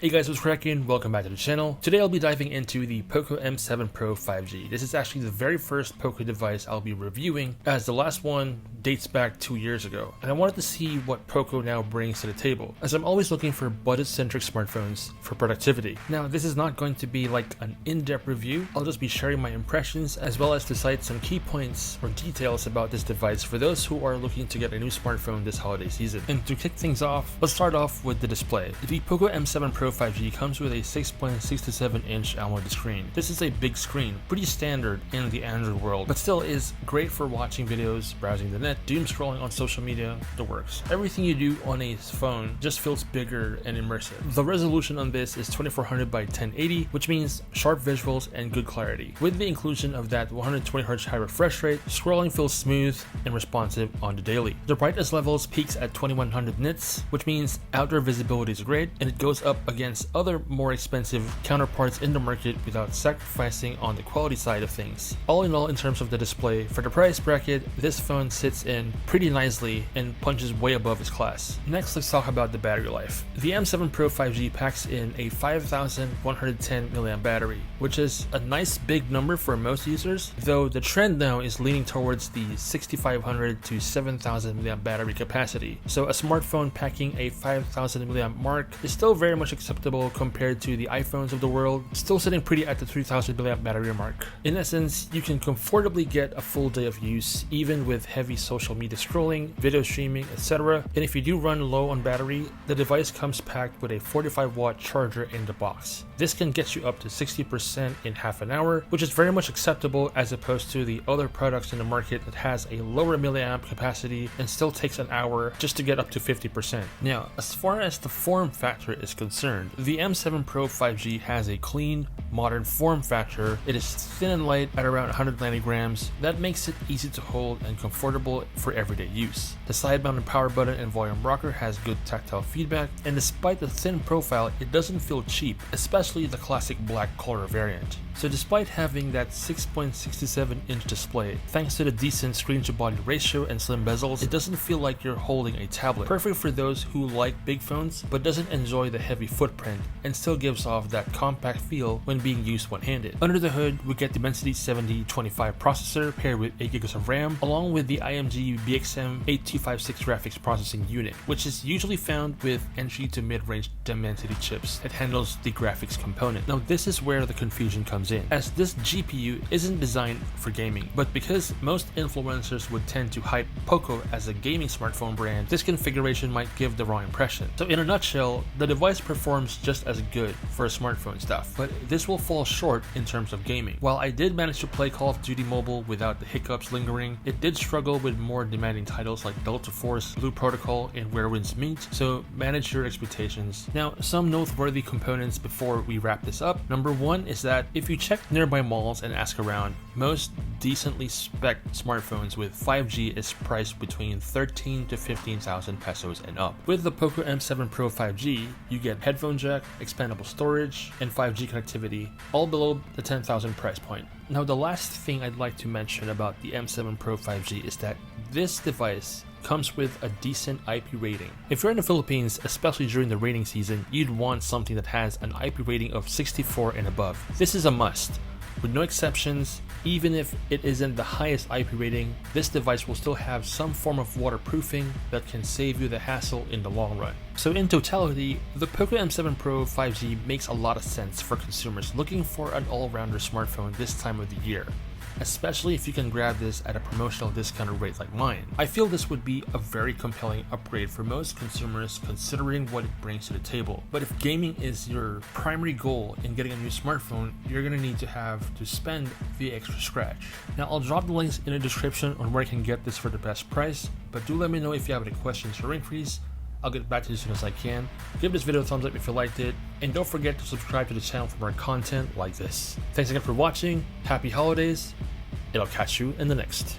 Hey guys, what's cracking? Welcome back to the channel. Today I'll be diving into the POCO M7 Pro 5G. This is actually the very first POCO device I'll be reviewing, as the last one dates back 2 years ago. And I wanted to see what POCO now brings to the table, as I'm always looking for budget-centric smartphones for productivity. Now, this is not going to be like an in-depth review. I'll just be sharing my impressions as well as to cite some key points or details about this device for those who are looking to get a new smartphone this holiday season. And to kick things off, let's start off with the display. The POCO M7 Pro 5G comes with a 6.67-inch AMOLED screen. This is a big screen, pretty standard in the Android world, but still is great for watching videos, browsing the net, doom scrolling on social media, the works. Everything you do on a phone just feels bigger and immersive. The resolution on this is 2400 by 1080, which means sharp visuals and good clarity. With the inclusion of that 120Hz high refresh rate, scrolling feels smooth and responsive on the daily. The brightness levels peaks at 2100 nits, which means outdoor visibility is great, and it goes up against other more expensive counterparts in the market without sacrificing on the quality side of things. All in all, in terms of the display, for the price bracket, this phone sits in pretty nicely and punches way above its class. Next, let's talk about the battery life. The M7 Pro 5G packs in a 5110 mAh battery, which is a nice big number for most users, though the trend now is leaning towards the 6500 to 7000 mAh battery capacity. So a smartphone packing a 5000 mAh mark is still very much acceptable compared to the iPhones of the world, still sitting pretty at the 3000 mAh battery mark. In essence, you can comfortably get a full day of use even with heavy social media scrolling, video streaming, etc. And if you do run low on battery, the device comes packed with a 45-watt charger in the box. This can get you up to 60% in half an hour, which is very much acceptable as opposed to the other products in the market that has a lower milliamp capacity and still takes an hour just to get up to 50%. Now, as far as the form factor is concerned, the M7 Pro 5G has a clean, modern form factor. It is thin and light at around 190 grams. That makes it easy to hold and comfortable for everyday use. The side-mounted power button and volume rocker has good tactile feedback, and despite the thin profile, it doesn't feel cheap, especially the classic black color variant. So despite having that 6.67-inch display, thanks to the decent screen-to-body ratio and slim bezels, it doesn't feel like you're holding a tablet. Perfect for those who like big phones but doesn't enjoy the heavy footprint and still gives off that compact feel when being used one-handed. Under the hood, we get the Dimensity 7025 processor paired with 8GB of RAM, along with the IMG BXM 8256 graphics processing unit, which is usually found with entry to mid-range Dimensity chips that handles the graphics component. Now this is where the confusion comes in, as this GPU isn't designed for gaming, but because most influencers would tend to hype POCO as a gaming smartphone brand, this configuration might give the wrong impression. So in a nutshell, the device performs just as good for smartphone stuff, but this will fall short in terms of gaming. While I did manage to play Call of Duty Mobile without the hiccups lingering, it did struggle with more demanding titles like Delta Force, Blue Protocol, and Where Winds Meet, so manage your expectations. Now, some noteworthy components before we wrap this up. Number one is that if you check nearby malls and ask around, most decently spec smartphones with 5G is priced between 13 to 15,000 pesos and up. With the POCO M7 Pro 5G, you get headphone jack, expandable storage, and 5G connectivity, all below the 10,000 price point. Now, the last thing I'd like to mention about the M7 Pro 5G is that this device comes with a decent IP rating. If you're in the Philippines, especially during the rating season, you'd want something that has an IP rating of 64 and above. This is a must. With no exceptions, even if it isn't the highest IP rating, this device will still have some form of waterproofing that can save you the hassle in the long run. So in totality, the POCO M7 Pro 5G makes a lot of sense for consumers looking for an all-rounder smartphone this time of the year, especially if you can grab this at a promotional discounted rate like mine. I feel this would be a very compelling upgrade for most consumers considering what it brings to the table. But if gaming is your primary goal in getting a new smartphone, you're going to need to have to spend the extra scratch. Now, I'll drop the links in the description on where you can get this for the best price, but do let me know if you have any questions or inquiries. I'll get back to you as soon as I can. Give this video a thumbs up if you liked it, and don't forget to subscribe to the channel for more content like this. Thanks again for watching, happy holidays, and I'll catch you in the next.